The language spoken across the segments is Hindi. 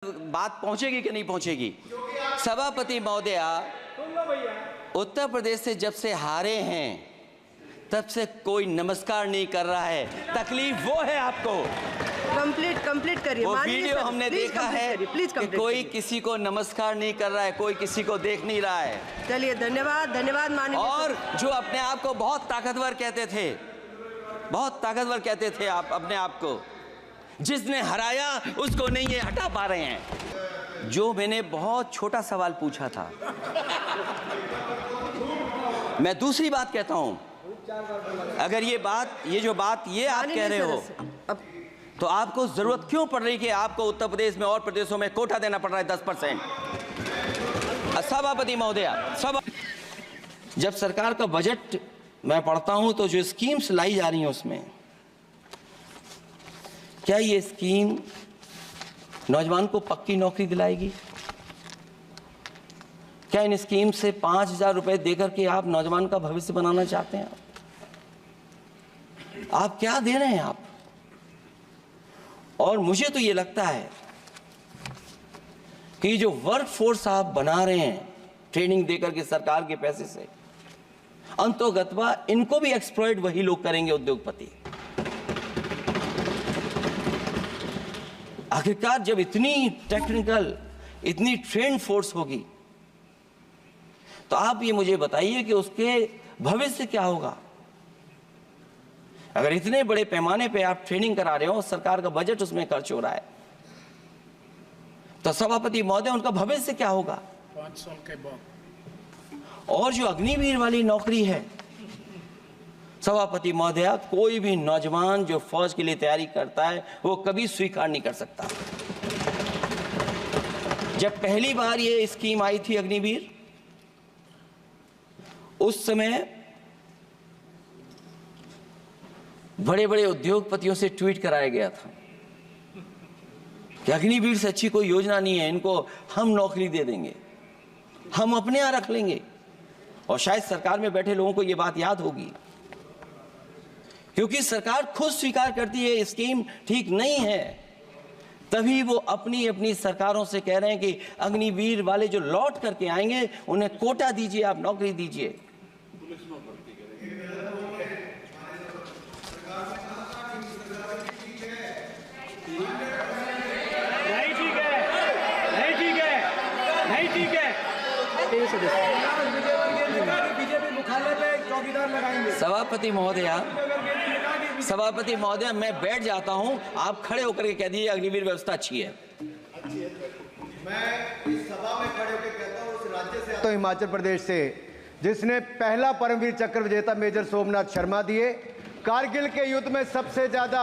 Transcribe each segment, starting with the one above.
बात पहुंचेगी कि नहीं पहुंचेगी। सभापति महोदया, उत्तर प्रदेश से जब से हारे हैं तब से कोई नमस्कार नहीं कर रहा है। तकलीफ वो है आपको। कंप्लीट करिए। वो वीडियो हमने देखा है कि कोई किसी को नमस्कार नहीं कर रहा है, कोई किसी को देख नहीं रहा है। चलिए, धन्यवाद माननीय। और जो अपने आप को बहुत ताकतवर कहते थे, बहुत ताकतवर कहते थे आप अपने आप को, जिसने हराया उसको नहीं ये हटा पा रहे हैं। जो मैंने बहुत छोटा सवाल पूछा था, मैं दूसरी बात कहता हूं, अगर ये जो बात आप कह रहे हो, तो आपको जरूरत क्यों पड़ रही कि आपको उत्तर प्रदेश में और प्रदेशों में कोटा देना पड़ रहा है 10%। सभापति महोदया, जब सरकार का बजट मैं पढ़ता हूं तो जो स्कीम्स लाई जा रही हैं उसमें, क्या ये स्कीम नौजवान को पक्की नौकरी दिलाएगी? क्या इन स्कीम से 5,000 रुपए देकर के आप नौजवान का भविष्य बनाना चाहते हैं? आप क्या दे रहे हैं आप? और मुझे तो ये लगता है कि जो वर्क फोर्स आप बना रहे हैं ट्रेनिंग देकर के सरकार के पैसे से, अंतोगत्वा इनको भी एक्सप्लॉइट वही लोग करेंगे, उद्योगपति। आखिरकार जब इतनी टेक्निकल, इतनी ट्रेन फोर्स होगी, तो आप ये मुझे बताइए कि उसके भविष्य क्या होगा। अगर इतने बड़े पैमाने पे आप ट्रेनिंग करा रहे हो, सरकार का बजट उसमें खर्च हो रहा है, तो सभापति महोदय उनका भविष्य क्या होगा? 5 साल के बाद। और जो अग्निवीर वाली नौकरी है, सभापति महोदया, कोई भी नौजवान जो फौज के लिए तैयारी करता है वो कभी स्वीकार नहीं कर सकता। जब पहली बार ये स्कीम आई थी अग्निवीर, उस समय बड़े बड़े उद्योगपतियों से ट्वीट कराया गया था कि अग्निवीर से अच्छी कोई योजना नहीं है, इनको हम नौकरी दे देंगे, हम अपने यहां रख लेंगे। और शायद सरकार में बैठे लोगों को यह बात याद होगी, क्योंकि सरकार खुद स्वीकार करती है स्कीम ठीक नहीं है, तभी वो अपनी अपनी सरकारों से कह रहे हैं कि अग्निवीर वाले जो लौट करके आएंगे उन्हें कोटा दीजिए, आप नौकरी दीजिए। सभापति महोदया, मैं बैठ जाता हूं, आप खड़े होकर के कह दीजिए अग्निवीर व्यवस्था अच्छी है। मैं इस सभा में खड़े होकर कहता हूं, उस राज्य से आता हूं, हिमाचल प्रदेश से, जिसने पहला परमवीर चक्र विजेता मेजर सोमनाथ शर्मा दिए। कारगिल के युद्ध में सबसे ज्यादा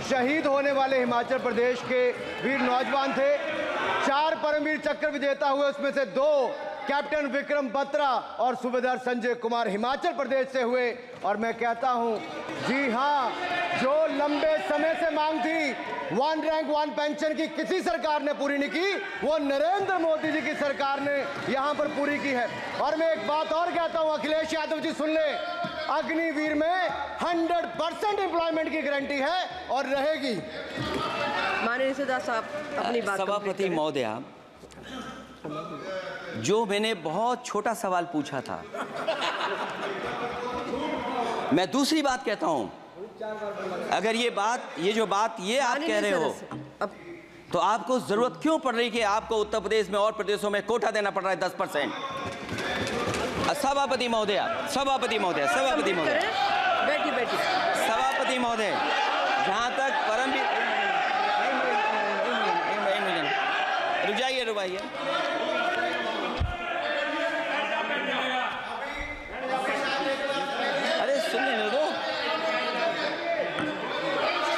शहीद होने वाले हिमाचल प्रदेश के वीर नौजवान थे। 4 परमवीर चक्र विजेता हुए, उसमें से 2 कैप्टन विक्रम बत्रा और सूबेदार संजय कुमार हिमाचल प्रदेश से हुए। और मैं कहता हूं, जी हां, जो लंबे समय से मांग थी 1 रैंक 1 पेंशन की, किसी सरकार ने पूरी नहीं की, वो नरेंद्र मोदी जी की सरकार ने यहां पर पूरी की है। और मैं एक बात और कहता हूं, अखिलेश यादव जी सुन ले, अग्निवीर में 100% एम्प्लॉयमेंट की गारंटी है और रहेगी। माननीय सदा साहब अपनी बात। सभापति महोदया, जो मैंने बहुत छोटा सवाल पूछा था, मैं दूसरी बात कहता हूं, अगर ये जो बात आप कह रहे हो, तो आपको जरूरत क्यों पड़ रही कि आपको उत्तर प्रदेश में और प्रदेशों में कोटा देना पड़ रहा है 10%। सभापति महोदया, बैठी। सभापति महोदय, जहां तक परमवीर, रुक जाइए। अरे सुन लेने दो।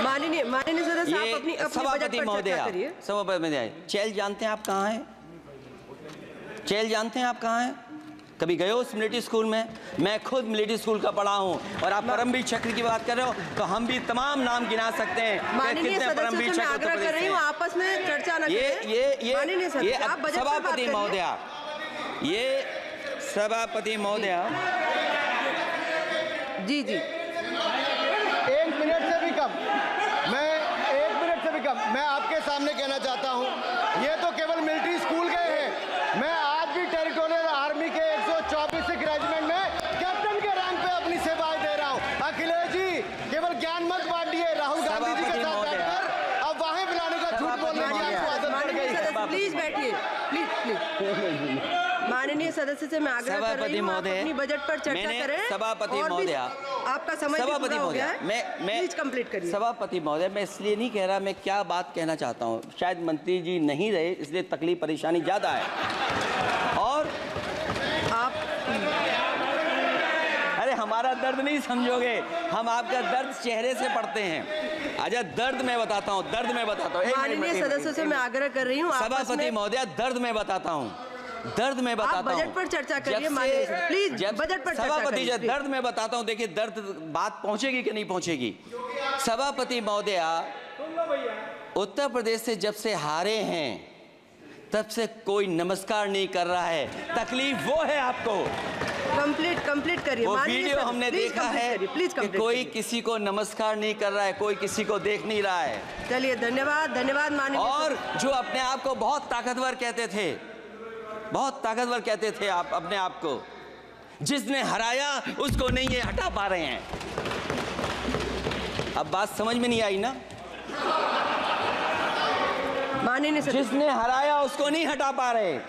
माननीय सदा साहब अपनी सभापति महोदया, चेल जानते हैं आप कहाँ हैं? चेल जानते हैं आप कहाँ हैं? कभी गए हो मिलिट्री स्कूल में? मैं खुद मिलिट्री स्कूल का पढ़ा हूं। और आप परमवीर चक्र की बात कर रहे हो, तो हम भी तमाम नाम गिना सकते हैं कितने परमवीर चक्र आग्रह कर रही हूं, आपस में चर्चा न करें। सभापति महोदया, ये सभापति महोदया, जी 1 मिनट से भी कम, मैं 1 मिनट से भी कम मैं आपके सामने कहना चाहता हूं, ये तो प्लीज बैठिए, प्लीज प्लीज। माननीय सदस्य से मैं आग्रह कर रही हूँ, आप अपनी बजट पर चर्चा करें। सभापति महोदय, आपका समय पूरा हो गया है, मैं प्लीज कंप्लीट करिए। सभापति महोदय, मैं इसलिए नहीं कह रहा, मैं क्या बात कहना चाहता हूँ, शायद मंत्री जी नहीं रहे इसलिए तकलीफ परेशानी ज्यादा है। और आप अरे हमारा दर्द नहीं समझोगे, हम आपका दर्द चेहरे से पढ़ते हैं। अच्छा दर्द मैं बताता हूँ, दर्द मैं बताता हूँ। माननीय सदस्यों से मैं आग्रह कर रही हूँ, सभापति महोदय, दर्द मैं बताता हूँ, दर्द में बताता हूँ। बजट पर चर्चा करिए माननीय, प्लीज बजट पर चर्चा सभापति करिए। दर्द में बताता हूँ, देखिए दर्द बात पहुंचेगी कि नहीं पहुंचेगी। सभापति महोदय, उत्तर प्रदेश से जब से हारे हैं तब से कोई नमस्कार नहीं कर रहा है, तकलीफ वो है आपको। कंप्लीट करिए। वो वीडियो हमने देखा है कि कोई किसी को नमस्कार नहीं कर रहा है, कोई किसी को देख नहीं रहा है। चलिए धन्यवाद, धन्यवाद माननीय। और जो अपने आप को बहुत ताकतवर कहते थे, बहुत ताकतवर कहते थे आप अपने आप को, जिसने हराया उसको नहीं ये हटा पा रहे हैं। अब बात समझ में नहीं आई ना? माननीय जिसने हराया उसको नहीं हटा पा रहे।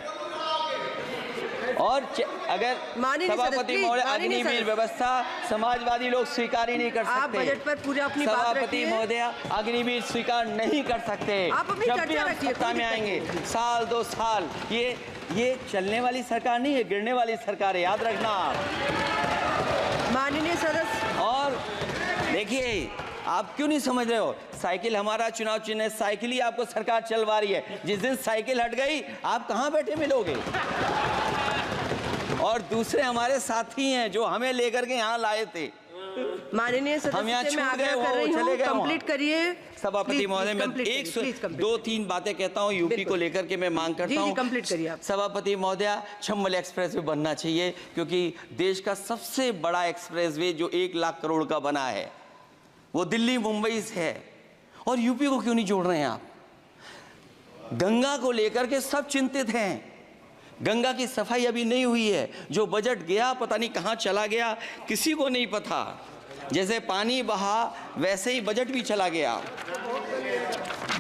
और अगर सभापति महोदय, अग्निवीर व्यवस्था समाजवादी लोग स्वीकार ही नहीं कर सकते। आप बजट पर पूरी अपनी बात सभापति रखिए। महोदय, अग्निवीर स्वीकार नहीं कर सकते। आप अपनी जब भी चर्चा हम रखिए, सत्ता में आएंगे, साल 2 साल, ये चलने वाली सरकार नहीं है, गिरने वाली सरकार है, याद रखना आप। माननीय सदस्य, और देखिए आप क्यों नहीं समझ रहे हो, साइकिल हमारा चुनाव चिन्ह है, साइकिल ही आपको सरकार चलवा रही है। जिस दिन साइकिल हट गई आप कहां बैठे मिलोगे। और दूसरे हमारे साथी हैं जो हमें लेकर के यहाँ लाए थे। माननीय सदस्य से मैं आग्रह कर रही हूँ, कंप्लीट करिए। सभापति महोदय, मैं 2-3 बातें कहता हूँ यूपी को लेकर के मैं मांग करता हूँ। कंप्लीट करिए आप। सभापति महोदय, चंबल एक्सप्रेस वे बनना चाहिए, क्योंकि देश का सबसे बड़ा एक्सप्रेस वे जो 1 लाख करोड़ का बना है वो दिल्ली मुंबई से है। और यूपी को क्यों नहीं जोड़ रहे हैं आप? गंगा को लेकर के सब चिंतित हैं, गंगा की सफाई अभी नहीं हुई है। जो बजट गया पता नहीं कहाँ चला गया, किसी को नहीं पता। जैसे पानी बहा वैसे ही बजट भी चला गया।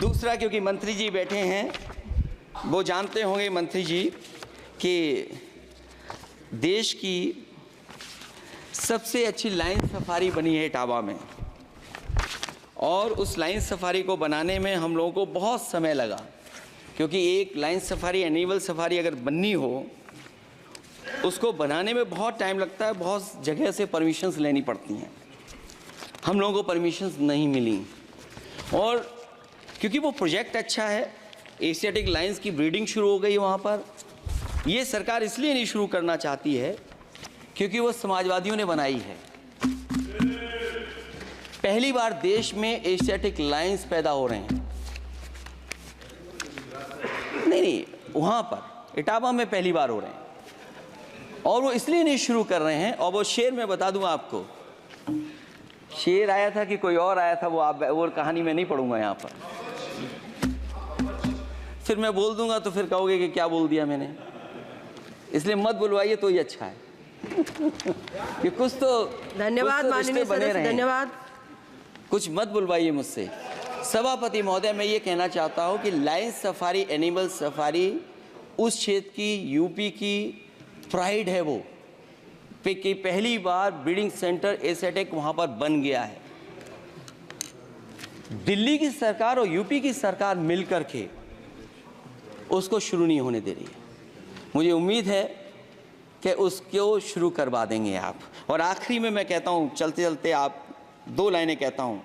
दूसरा, क्योंकि मंत्री जी बैठे हैं, वो जानते होंगे मंत्री जी कि देश की सबसे अच्छी लाइन सफारी बनी है इटावा में, और उस लाइन सफारी को बनाने में हम लोगों को बहुत समय लगा, क्योंकि एक लाइन सफारी, एनिमल सफारी अगर बननी हो उसको बनाने में बहुत टाइम लगता है, बहुत जगह से परमिशंस लेनी पड़ती हैं। हम लोगों को परमिशंस नहीं मिली, और क्योंकि वो प्रोजेक्ट अच्छा है, एशियाटिक लाइन्स की ब्रीडिंग शुरू हो गई वहाँ पर। ये सरकार इसलिए नहीं शुरू करना चाहती है क्योंकि वो समाजवादियों ने बनाई है। पहली बार देश में एशियाटिक लाइन्स पैदा हो रहे हैं। नहीं, वहाँ पर इटावा में पहली बार हो रहे हैं, और वो इसलिए नहीं शुरू कर रहे हैं। और वो शेर मैं बता दूं आपको, शेर आया था कि कोई और आया था, वो कहानी मैं नहीं पढ़ूंगा यहाँ पर, फिर मैं बोल दूंगा तो फिर कहोगे कि क्या बोल दिया मैंने, इसलिए मत बुलवाइए तो ही अच्छा है। कि कुछ तो धन्यवाद माननीय सदस्य, धन्यवाद। कुछ मत बुलवाइए मुझसे। सभापति महोदय, मैं ये कहना चाहता हूँ कि लाइन सफारी, एनिमल सफारी उस क्षेत्र की, यूपी की प्राइड है वो, कि पहली बार ब्रीडिंग सेंटर एशियाटिक वहाँ पर बन गया है। दिल्ली की सरकार और यूपी की सरकार मिलकर के उसको शुरू नहीं होने दे रही है। मुझे उम्मीद है कि उसको शुरू करवा देंगे आप। और आखिरी में मैं कहता हूँ, चलते चलते आप 2 लाइनें कहता हूँ,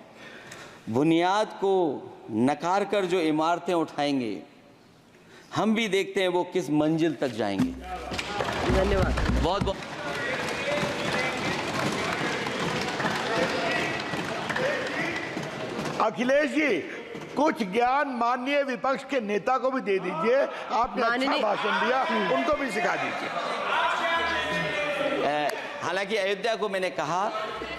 बुनियाद को नकार कर जो इमारतें उठाएंगे, हम भी देखते हैं वो किस मंजिल तक जाएंगे। धन्यवाद, बहुत बहुत। अखिलेश जी, कुछ ज्ञान माननीय विपक्ष के नेता को भी दे दीजिए। आपने अच्छा भाषण दिया, उनको भी सिखा दीजिए। हालांकि अयोध्या को मैंने कहा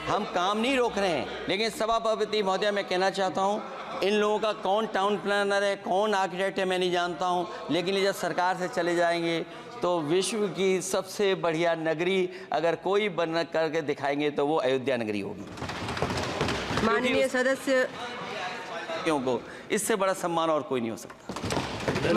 हम काम नहीं रोक रहे हैं, लेकिन सभापति महोदय मैं कहना चाहता हूं, इन लोगों का कौन टाउन प्लानर है, कौन आर्किटेक्ट है मैं नहीं जानता हूं, लेकिन जब सरकार से चले जाएंगे तो विश्व की सबसे बढ़िया नगरी अगर कोई बन करके दिखाएंगे तो वो अयोध्या नगरी होगी। माननीय सदस्य, क्योंकि इससे बड़ा सम्मान और कोई नहीं हो सकता।